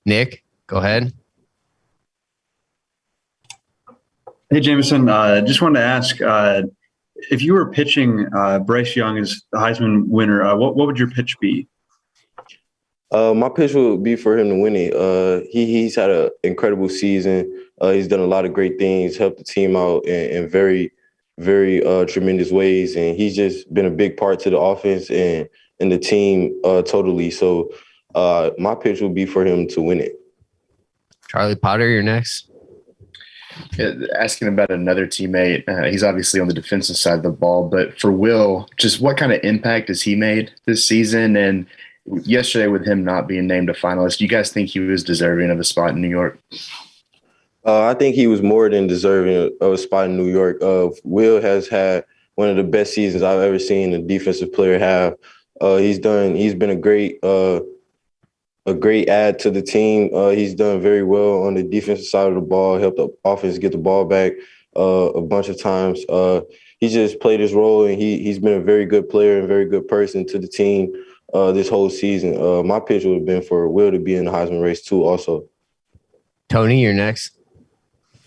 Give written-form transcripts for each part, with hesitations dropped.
Nick, go ahead. Hey, Jameson, just wanted to ask if you were pitching Bryce Young as the Heisman winner, what would your pitch be? My pitch would be for him to win it. He's had an incredible season. He's done a lot of great things, helped the team out in very tremendous ways, and he's just been a big part to the offense and the team totally. So my pitch would be for him to win it. Charlie Potter, you're next. Asking about another teammate, he's obviously on the defensive side of the ball, but for Will, just what kind of impact has he made this season? And yesterday, with him not being named a finalist, do you guys think he was deserving of a spot in New York? I think he was more than deserving of a spot in New York. Will has had one of the best seasons I've ever seen a defensive player have. He's been a great add to the team. He's done very well on the defensive side of the ball, helped the offense get the ball back a bunch of times. He just played his role, and he's been a very good player and very good person to the team this whole season. My pitch would have been for Will to be in the Heisman race too also. Tony, you're next.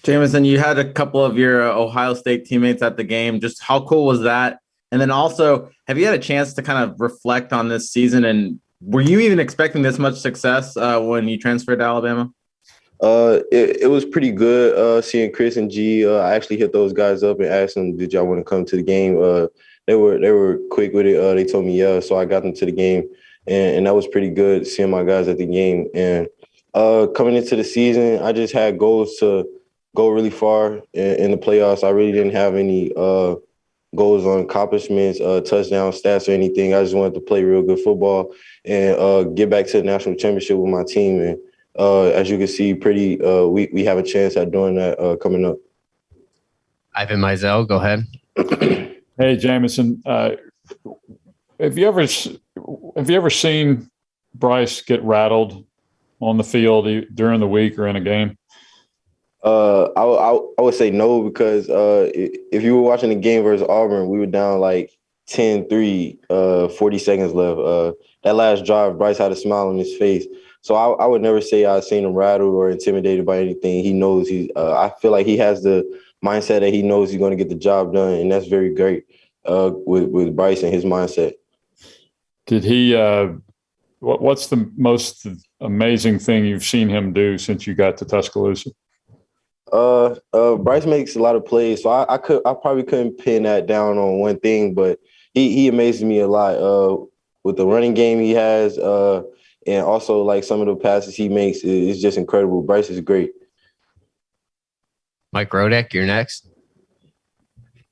Jameson, you had a couple of your Ohio State teammates at the game. Just how cool was that? And then also, have you had a chance to kind of reflect on this season? And were you even expecting this much success when you transferred to Alabama? It was pretty good seeing Chris and G. I actually hit those guys up and asked them, "Did y'all want to come to the game?" They were quick with it. They told me yeah, so I got them to the game, and that was pretty good seeing my guys at the game. And coming into the season, I just had goals to go really far in the playoffs. I really didn't have any goals on accomplishments, touchdown stats or anything. I just wanted to play real good football and get back to the national championship with my team. And as you can see, we have a chance at doing that coming up. Ivan Mizell, go ahead. Hey, Jameson, have you ever seen Bryce get rattled on the field during the week or in a game? I would say no, because if you were watching the game versus Auburn, we were down like 10-3, 40 seconds left. That last drive, Bryce had a smile on his face. So I would never say I've seen him rattled or intimidated by anything. He knows I feel like he has the mindset that he knows he's going to get the job done, and that's very great with Bryce and his mindset. Did he? What's the most amazing thing you've seen him do since you got to Tuscaloosa? Bryce makes a lot of plays, so I probably couldn't pin that down on one thing, but he amazes me a lot with the running game he has, and also like some of the passes he makes is just incredible. Bryce is great. Mike Rodek, you're next.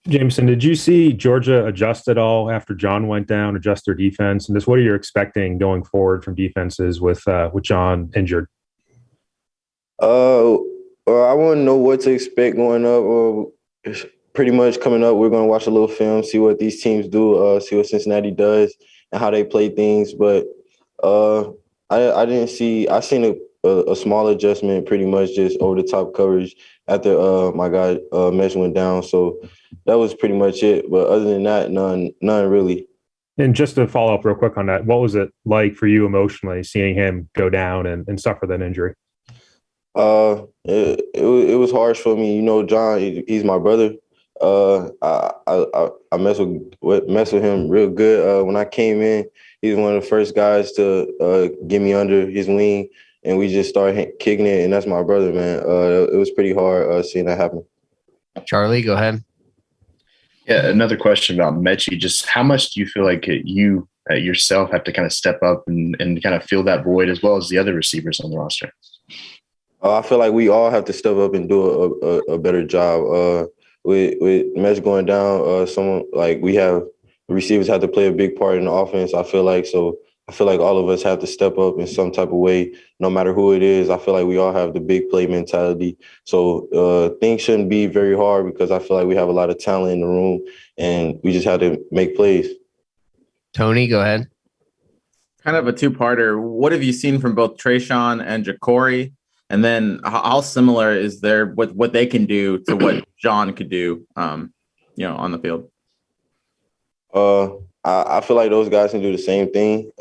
Jameson, did you see Georgia adjust at all after John went down, adjust their defense? And just what are you expecting going forward from defenses with John injured? I wouldn't know what to expect going up. Pretty much coming up, we're going to watch a little film, see what these teams do, see what Cincinnati does and how they play things. But I didn't see – I seen a small adjustment, pretty much just over-the-top coverage after my guy Mesh went down. So that was pretty much it. But other than that, none really. And just to follow up real quick on that, what was it like for you emotionally seeing him go down and suffer that injury? It was harsh for me. You know, John, he's my brother. I mess with him real good. When I came in, he was one of the first guys to get me under his wing, and we just started kicking it. And that's my brother, man. It was pretty hard seeing that happen. Charlie, go ahead. Yeah, another question about Mechie. Just how much do you feel like you yourself have to kind of step up and kind of fill that void as well as the other receivers on the roster? I feel like we all have to step up and do a better job. With Mesh going down, someone like we have receivers have to play a big part in the offense. I feel like all of us have to step up in some type of way, no matter who it is. I feel like we all have the big play mentality. So things shouldn't be very hard because I feel like we have a lot of talent in the room, and we just have to make plays. Tony, go ahead. Kind of a two-parter. What have you seen from both Traeshon and Ja'Cory? And then how similar is there what they can do to what John could do, on the field? I feel like those guys can do the same thing,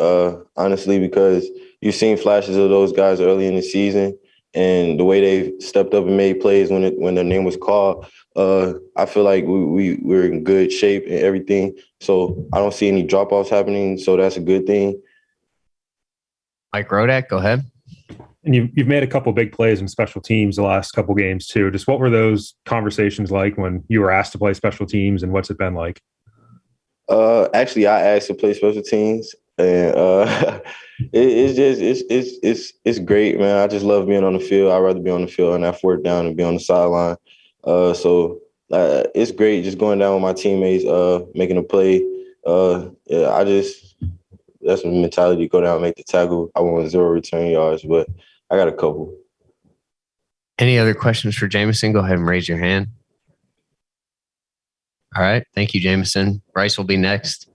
honestly, because you've seen flashes of those guys early in the season, and the way they stepped up and made plays when their name was called. I feel like we're in good shape and everything, so I don't see any drop offs happening. So that's a good thing. Mike Rodak, go ahead. And you've made a couple big plays in special teams the last couple games too. Just what were those conversations like when you were asked to play special teams, and what's it been like? Actually, I asked to play special teams, and it's great, man. I just love being on the field. I'd rather be on the field on that fourth down and be on the sideline. It's great just going down with my teammates, making a play. Yeah, that's my mentality. Go down, and make the tackle. I want 0 return yards, but I got a couple. Any other questions for Jameson? Go ahead and raise your hand. All right. Thank you, Jameson. Bryce will be next.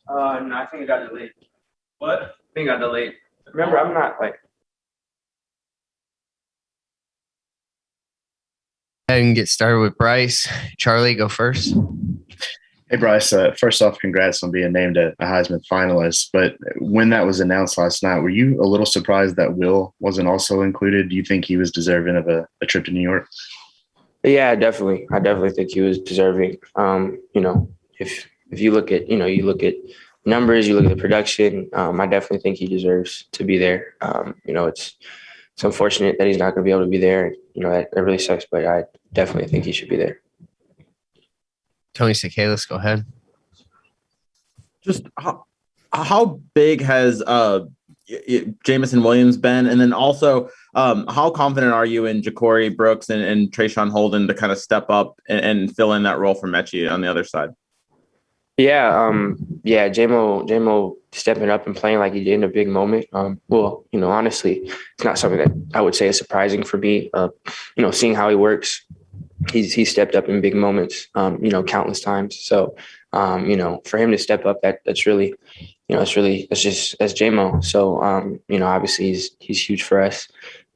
No, I think it got delayed. What? I think it got delayed. Remember, I'm not like. And get started with Bryce. Charlie, go first. Hey, Bryce, first off, congrats on being named a Heisman finalist. But when that was announced last night, were you a little surprised that Will wasn't also included? Do you think he was deserving of a trip to New York? Yeah, definitely. I definitely think he was deserving. If you look at, you look at numbers, you look at the production, I definitely think he deserves to be there. It's unfortunate that he's not going to be able to be there. That really sucks, but I definitely think he should be there. Tony Sakalis, go ahead. Just how big has Jameson Williams been? And then also, how confident are you in Ja'Cory Brooks and Traeshon Holden to kind of step up and fill in that role for Mechie on the other side? Yeah, JMO stepping up and playing like he did in a big moment. Honestly, it's not something that I would say is surprising for me. Seeing how he works, he's stepped up in big moments, countless times. So, for him to step up, that's really, that's JMO. So, obviously he's huge for us.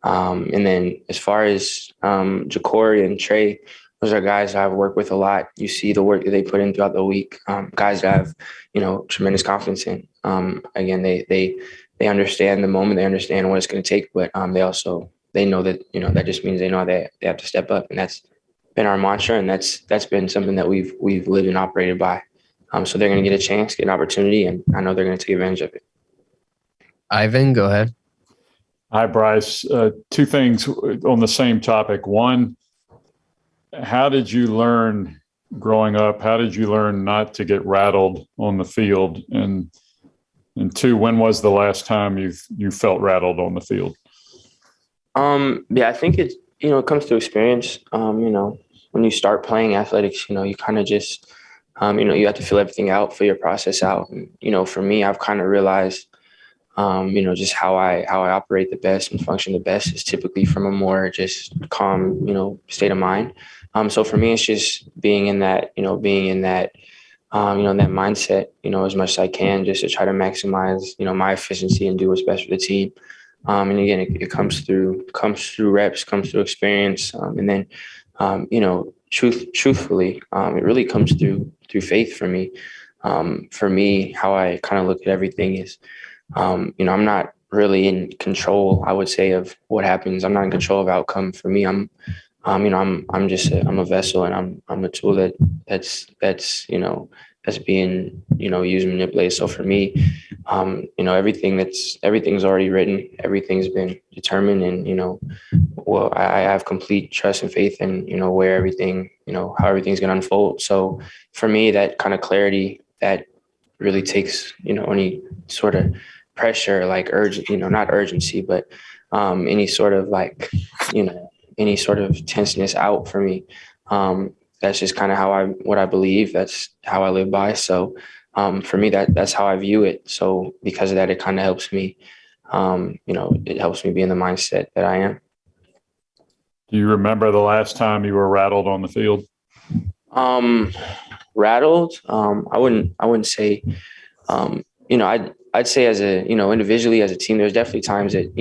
And then as far as Ja'Cory and Trey, those are guys I've worked with a lot. You see the work that they put in throughout the week. Guys that I have, tremendous confidence in. Again, they understand the moment. They understand what it's going to take, but they know that, that just means they know that they have to step up, and that's been our mantra, and that's been something that we've lived and operated by. So they're going to get a chance, get an opportunity, and I know they're going to take advantage of it. Ivan, go ahead. Hi, Bryce. Two things on the same topic. One, how did you learn growing up? How did you learn not to get rattled on the field? And two, when was the last time you felt rattled on the field? I think it comes to experience. When you start playing athletics, you kind of just, you have to feel everything out, feel your process out. And, for me, I've kind of realized, just how I operate the best and function the best is typically from a more just calm, state of mind. So for me, it's just being in that that mindset, as much as I can, just to try to maximize, my efficiency and do what's best for the team. And again, it comes through reps, comes through experience. And then, truthfully, it really comes through faith for me. For me, how I kind of look at everything is, I'm not really in control, I would say, of what happens. I'm not in control of outcome. For me, I'm a vessel, and I'm a tool that's being, used and manipulated. So for me, everything's already written, everything's been determined, and, I have complete trust and faith in, where everything, how everything's going to unfold. So for me, that kind of clarity, that really takes, any sort of pressure, like not urgency, but any sort of any sort of tenseness out for me. That's just kind of what I believe. That's how I live by. So for me, that's how I view it. So because of that, it kind of helps me, it helps me be in the mindset that I am. Do you remember the last time you were rattled on the field? Rattled? I wouldn't say, I'd say as a, individually as a team, there's definitely times that,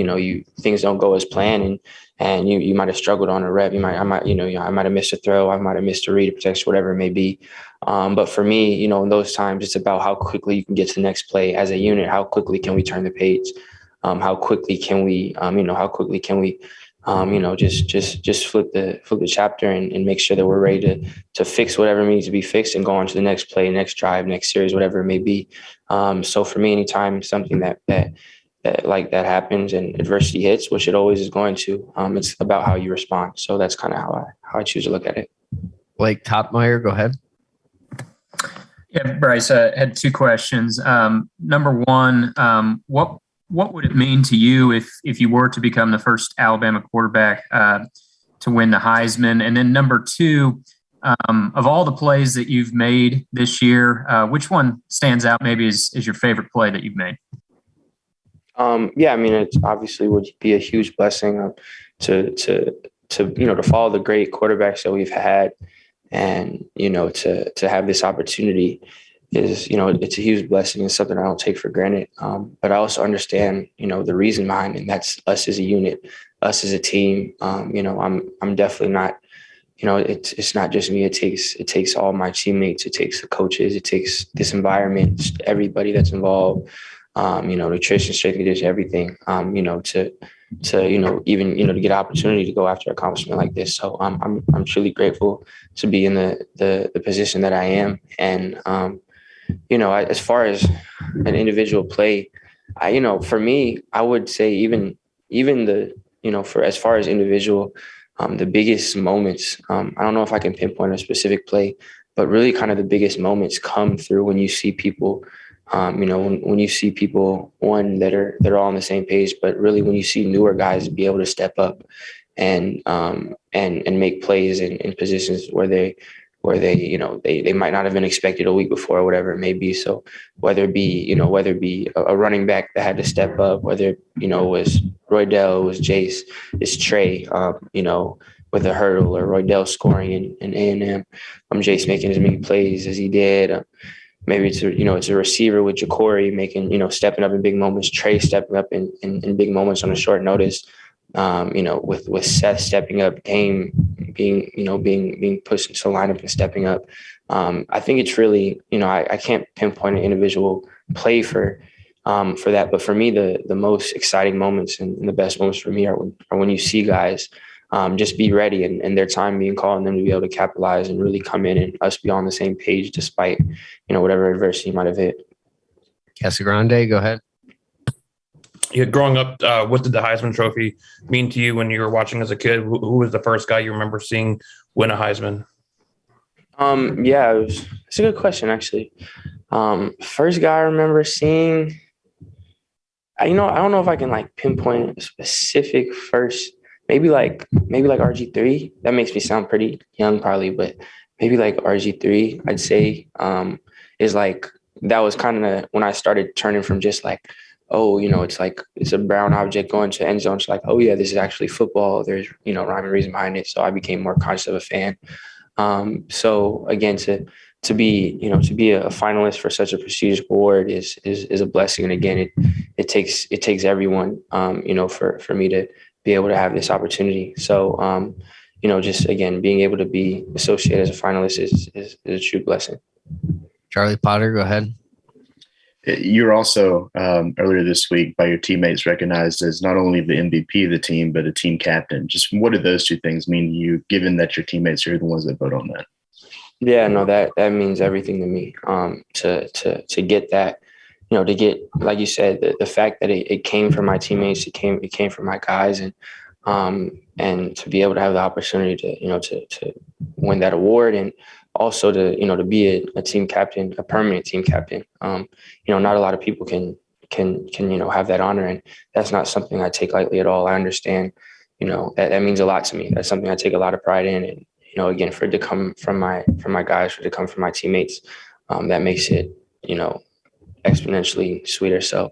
things don't go as planned, and you might have struggled on a rep. I might have missed a throw. I might have missed a read, a protection, whatever it may be. But for me, in those times, it's about how quickly you can get to the next play as a unit. How quickly can we turn the page? How quickly can we, just flip the chapter and make sure that we're ready to fix whatever needs to be fixed and go on to the next play, next drive, next series, whatever it may be. So for me, anytime something that happens and adversity hits, which it always is going to, it's about how you respond. So that's kind of how I choose to look at it. Blake Topmeyer, go ahead. Yeah, Bryce, I had two questions. Number one, what would it mean to you if you were to become the first Alabama quarterback to win the Heisman? And then number two, of all the plays that you've made this year, which one stands out maybe as your favorite play that you've made? It obviously would be a huge blessing to follow the great quarterbacks that we've had, and to have this opportunity. it's a huge blessing and something I don't take for granted. But I also understand, the reason behind it, and that's us as a unit, us as a team. I'm definitely not, it's not just me. It takes all my teammates. It takes the coaches. It takes this environment, just everybody that's involved. Nutrition, strength and conditioning, everything. To get opportunity to go after accomplishment like this. So I'm truly grateful to be in the position that I am. And as far as an individual play, for me, I would say even for as far as individual, the biggest moments, I don't know if I can pinpoint a specific play, but really kind of the biggest moments come through when you see people, when you see people, one, they're all on the same page, but really when you see newer guys be able to step up and make plays in positions where they might not have been expected a week before or whatever it may be. So whether it be a running back that had to step up, whether, it was Roydell, it was Jace, it's Trey, with a hurdle, or Roydell scoring in A&M, Jace making as many plays as he did. Maybe it's a receiver with Ja'Cory making, stepping up in big moments, Trey stepping up in big moments on a short notice. With Seth stepping up, Dame being pushed into the lineup and stepping up. I think it's really, I can't pinpoint an individual play for that, but for me, the most exciting moments and the best moments for me are when you see guys just be ready and their time being called, and them to be able to capitalize and really come in and us be on the same page despite, whatever adversity might have hit. Casagrande, go ahead. Yeah, growing up, what did the Heisman Trophy mean to you when you were watching as a kid? Who was the first guy you remember seeing win a Heisman? It's a good question, actually. First guy I remember seeing, I don't know if I can pinpoint a specific first. Maybe like RG3. That makes me sound pretty young, probably, but maybe like RG3, I'd say, is that was kind of when I started turning from just it's a brown object going to end zone. It's like, oh yeah, this is actually football. There's, rhyme and reason behind it. So I became more conscious of a fan. So again, to be a finalist for such a prestigious award is a blessing. And again, it takes everyone, for me to be able to have this opportunity. So, just again, being able to be associated as a finalist is a true blessing. Charlie Potter, go ahead. You're also earlier this week by your teammates recognized as not only the MVP of the team, but a team captain. Just what do those two things mean to you, given that your teammates are the ones that vote on that? Yeah, no, that means everything to me. To get that, to get, like you said, the fact that it came from my teammates, it came from my guys, and to be able to have the opportunity to win that award, and also to be a team captain, a permanent team captain. Not a lot of people can have that honor, and that's not something I take lightly at all. I understand, that means a lot to me. That's something I take a lot of pride in, and again, for it to come from my guys, for it to come from my teammates, that makes it exponentially sweeter. So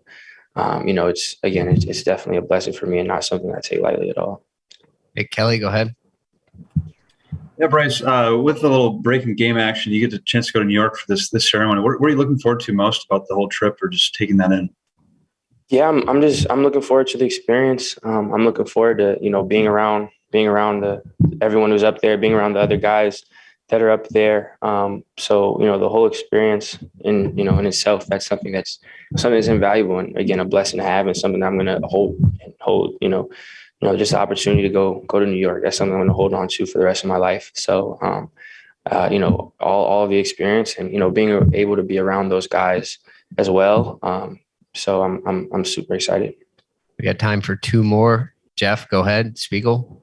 it's definitely a blessing for me and not something I take lightly at all. Hey, Kelly, go ahead. Yeah, Bryce, with the little breaking game action, you get the chance to go to New York for this ceremony. What are you looking forward to most about the whole trip, or just taking that in? Yeah, I'm looking forward to the experience. I'm looking forward to, being around everyone who's up there, being around the other guys that are up there. So, the whole experience in itself, that's something that's invaluable, and again, a blessing to have, and something I'm going to hold, just the opportunity to go to New York. That's something I'm going to hold on to for the rest of my life. So, all of the experience, and, being able to be around those guys as well. So I'm super excited. We got time for two more. Jeff, go ahead. Spiegel.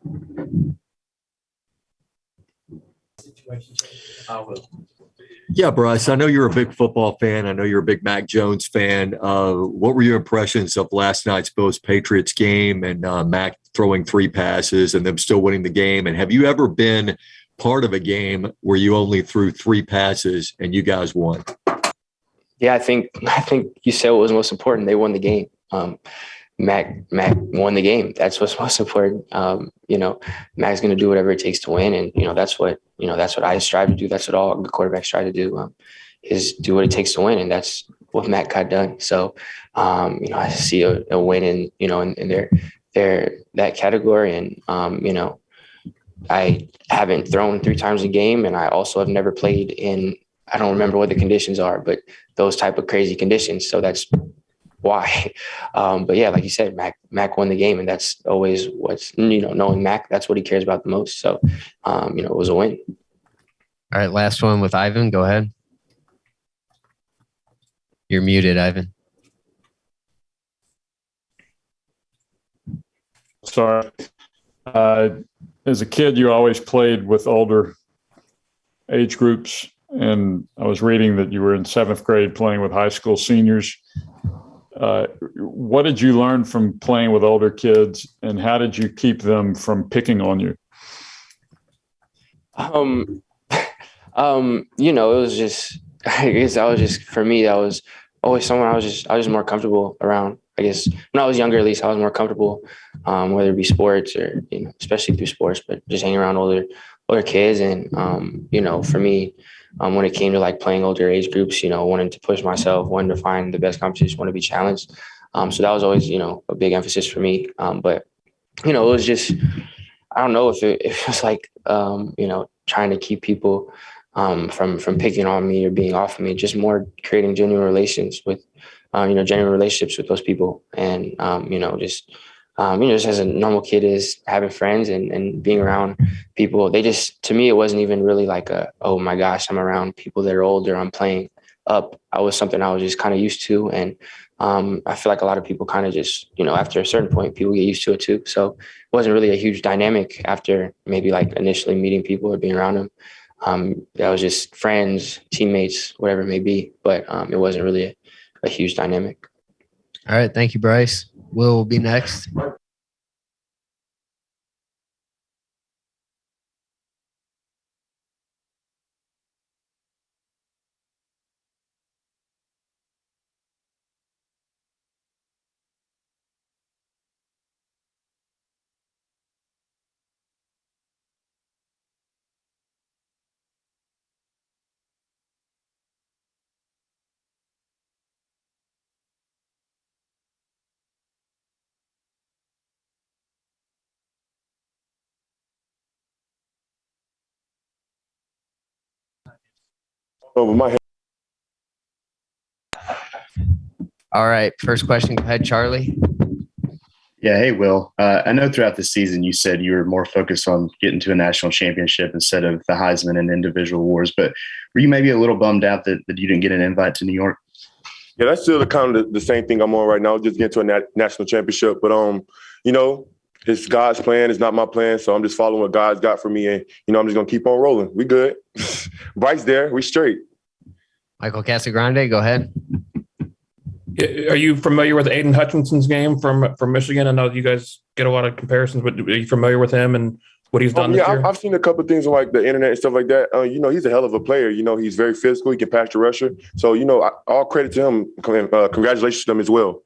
Yeah, Bryce, I know you're a big football fan. I know you're a big Mac Jones fan. What were your impressions of last night's Bills-Patriots game, and Mac throwing 3 passes and them still winning the game? And have you ever been part of a game where you only threw 3 passes and you guys won? Yeah, I think you said what was most important. They won the game. Mac won the game. That's what's most important. Mac's going to do whatever it takes to win, and that's what I strive to do. That's what all the quarterbacks try to do. do what it takes to win, and that's what Mac got done. So, I see a win in their that category, and I haven't thrown 3 times a game, and I also have never played in. I don't remember what the conditions are, but those type of crazy conditions. So that's why. But yeah, like you said, Mac won the game, and that's always knowing Mac, that's what he cares about the most. So, it was a win. All right, last one with Ivan. Go ahead. You're muted, Ivan. Sorry. As a kid, you always played with older age groups. And I was reading that you were in 7th grade playing with high school seniors. What did you learn from playing with older kids, and how did you keep them from picking on you? It was just, I guess that was just, for me, that was always someone I was just more comfortable around. I guess when I was younger, at least I was more comfortable, whether it be sports or, especially through sports, but just hanging around older kids. And, for me, when it came to like playing older age groups, wanting to push myself, wanting to find the best competition, want to be challenged. So that was always, a big emphasis for me. But, it was just, I don't know if it was like, trying to keep people from picking on me or being off of me, just more creating genuine relationships with those people. And, just as a normal kid is having friends and being around people, to me, it wasn't even really like oh my gosh, I'm around people that are older, I'm playing up. I was something I was just kind of used to. And I feel like a lot of people kind of just, after a certain point, people get used to it too. So it wasn't really a huge dynamic after maybe like initially meeting people or being around them. That was just friends, teammates, whatever it may be, but it wasn't really a huge dynamic. All right. Thank you, Bryce. Will be next. All right. First question. Go ahead, Charlie. Yeah. Hey, Will. I know throughout the season you said you were more focused on getting to a national championship instead of the Heisman and individual awards, but were you maybe a little bummed out that you didn't get an invite to New York? Yeah, that's still kind of the same thing I'm on right now, just getting to a national championship. But, it's God's plan. It's not my plan. So I'm just following what God's got for me. And, I'm just going to keep on rolling. We good. Bryce there. We straight. Michael Casagrande, go ahead. Are you familiar with Aiden Hutchinson's game from Michigan? I know you guys get a lot of comparisons, but are you familiar with him and what he's done this year? I've seen a couple of things on like the internet and stuff like that. He's a hell of a player. He's very physical. He can pass the rusher. So, all credit to him. Congratulations to him as well.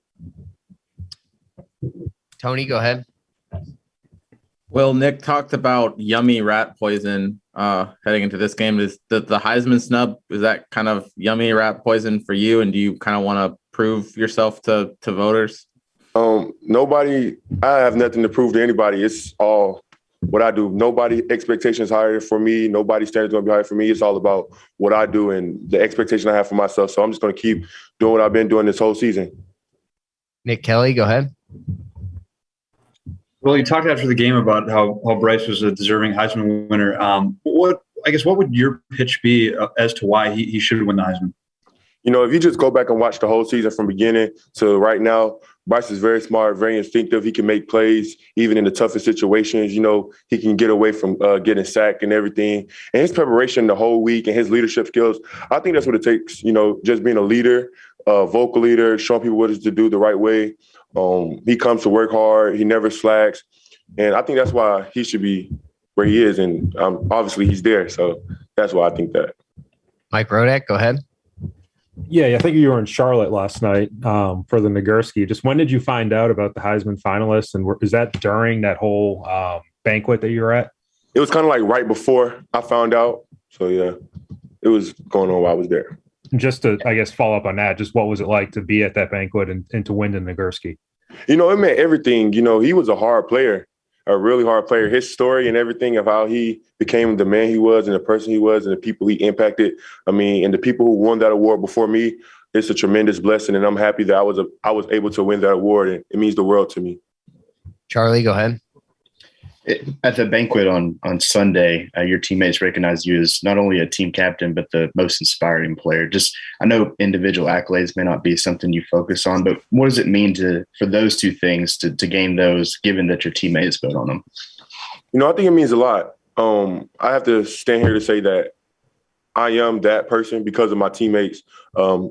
Tony, go ahead. Well, Nick talked about yummy rat poison heading into this game. Is the Heisman snub, is that kind of yummy rat poison for you? And do you kind of want to prove yourself to voters? I have nothing to prove to anybody. It's all what I do. Nobody expectations higher for me. Nobody standards going to be higher for me. It's all about what I do and the expectation I have for myself. So I'm just going to keep doing what I've been doing this whole season. Nick Kelly, go ahead. Well, you talked after the game about how Bryce was a deserving Heisman winner. What would your pitch be as to why he should win the Heisman? If you just go back and watch the whole season from beginning to right now, Bryce is very smart, very instinctive. He can make plays even in the toughest situations. He can get away from getting sacked and everything. And his preparation the whole week and his leadership skills, I think that's what it takes, just being a leader, a vocal leader, showing people what is to do the right way. He comes to work hard. He never slacks. And I think that's why he should be where he is. And obviously he's there. So that's why I think that. Mike Rodak, go ahead. Yeah, I think you were in Charlotte last night for the Nagurski. Just when did you find out about the Heisman finalists? And is that during that whole banquet that you were at? It was kind of like right before I found out. So, yeah, it was going on while I was there. Just to, I guess, follow up on that, just what was it like to be at that banquet and to win the Nagurski? You know, it meant everything. You know, he was a hard player, a really hard player. His story and everything of how he became the man he was and the person he was and the people he impacted. I mean, and the people who won that award before me, it's a tremendous blessing. And I'm happy that I was able to win that award. And it means the world to me. Charlie, go ahead. At the banquet on Sunday, your teammates recognized you as not only a team captain, but the most inspiring player. Just, I know individual accolades may not be something you focus on, but what does it mean for those two things to gain those, given that your teammates vote on them? You know, I think it means a lot. I have to stand here to say that I am that person because of my teammates,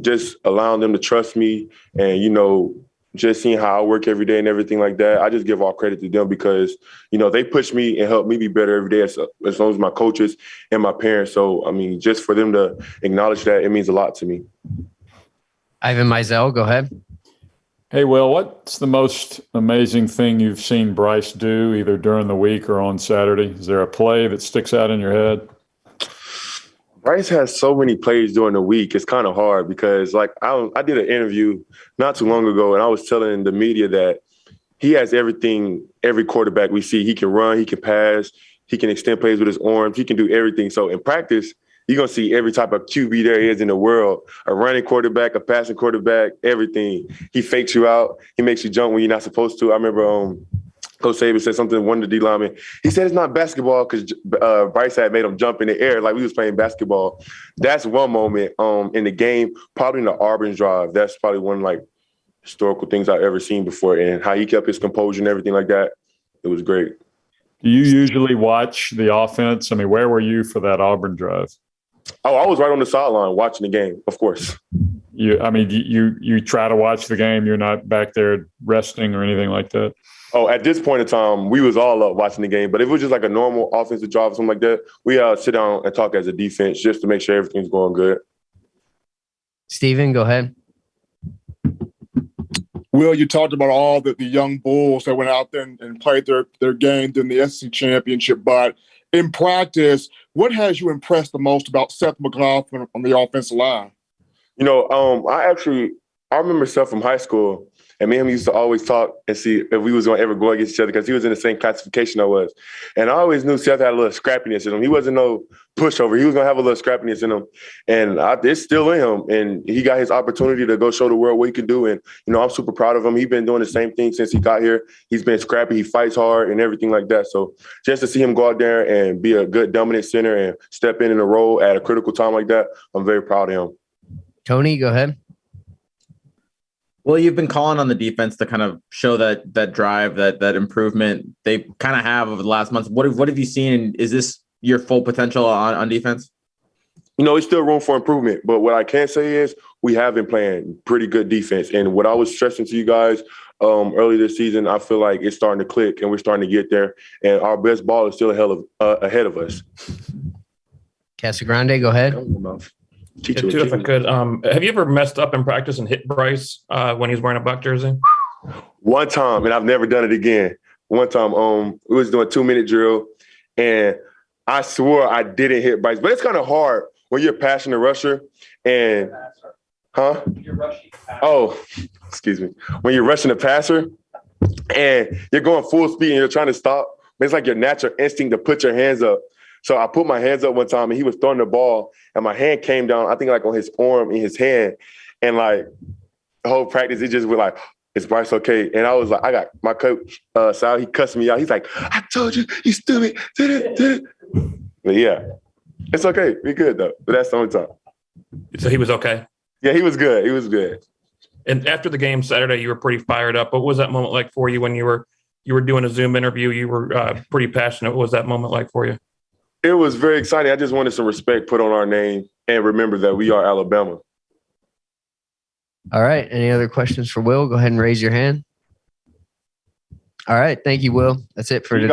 just allowing them to trust me and, you know, just seeing how I work every day and everything like that. I just give all credit to them because, you know, they push me and help me be better every day as long as my coaches and my parents. So, I mean, just for them to acknowledge that, it means a lot to me. Ivan Mizell, go ahead. Hey, Will, what's the most amazing thing you've seen Bryce do either during the week or on Saturday? Is there a play that sticks out in your head? Bryce has so many plays during the week. It's kind of hard because, like, I did an interview not too long ago, and I was telling the media that he has everything every quarterback we see. He can run, he can pass, he can extend plays with his arms, he can do everything. So in practice, you're going to see every type of QB there is in the world, a running quarterback, a passing quarterback, everything. He fakes you out. He makes you jump when you're not supposed to. I remember Coach Saban said something to one of the D linemen. He said it's not basketball because Bryce had made him jump in the air like we was playing basketball. That's one moment in the game, probably in the Auburn drive. That's probably one like historical things I've ever seen before, and how he kept his composure and everything like that. It was great. Do you usually watch the offense? I mean, where were you for that Auburn drive? Oh, I was right on the sideline watching the game, of course. You try to watch the game. You're not back there resting or anything like that? Oh, at this point in time, we was all up watching the game. But if it was just like a normal offensive drive or something like that, we sit down and talk as a defense just to make sure everything's going good. Steven, go ahead. Will, you talked about all the young Bulls that went out there and played their game during the SEC championship. But in practice, what has you impressed the most about Seth Mcgloughlin on the offensive line? You know, I remember Seth from high school. And me and him used to always talk and see if we was going to ever go against each other because he was in the same classification I was. And I always knew Seth had a little scrappiness in him. He wasn't no pushover. He was going to have a little scrappiness in him. And it's still in him. And he got his opportunity to go show the world what he can do. And, you know, I'm super proud of him. He's been doing the same thing since he got here. He's been scrappy. He fights hard and everything like that. So just to see him go out there and be a good dominant center and step in a role at a critical time like that, I'm very proud of him. Tony, go ahead. Well, you've been calling on the defense to kind of show that drive, that improvement they kind of have over the last months. What have you seen? Is this your full potential on defense? You know, it's still room for improvement. But what I can say is we have been playing pretty good defense. And what I was stressing to you guys early this season, I feel like it's starting to click and we're starting to get there. And our best ball is still ahead of us. Casagrande, go ahead. Yeah, too, if I could, have you ever messed up in practice and hit Bryce when he was wearing a Buck jersey? One time, and I've never done it again. One time, we was doing 2-minute drill, and I swore I didn't hit Bryce. But it's kind of hard when you're a passionate rusher and excuse me. When you're rushing a passer and you're going full speed and you're trying to stop, it's like your natural instinct to put your hands up. So I put my hands up one time and he was throwing the ball and my hand came down, I think like on his arm in his hand. And like the whole practice, it just was like, is Bryce okay? And I was like, I got my coach, Sal, he cussed me out. He's like, I told you, you stupid. But yeah, it's okay. We good though. But that's the only time. So he was okay? Yeah, he was good. He was good. And after the game Saturday, you were pretty fired up. What was that moment like for you when you were doing a Zoom interview? You were pretty passionate. What was that moment like for you? It was very exciting. I just wanted some respect put on our name and remember that we are Alabama. All right. Any other questions for Will? Go ahead and raise your hand. All right. Thank you, Will. That's it for today.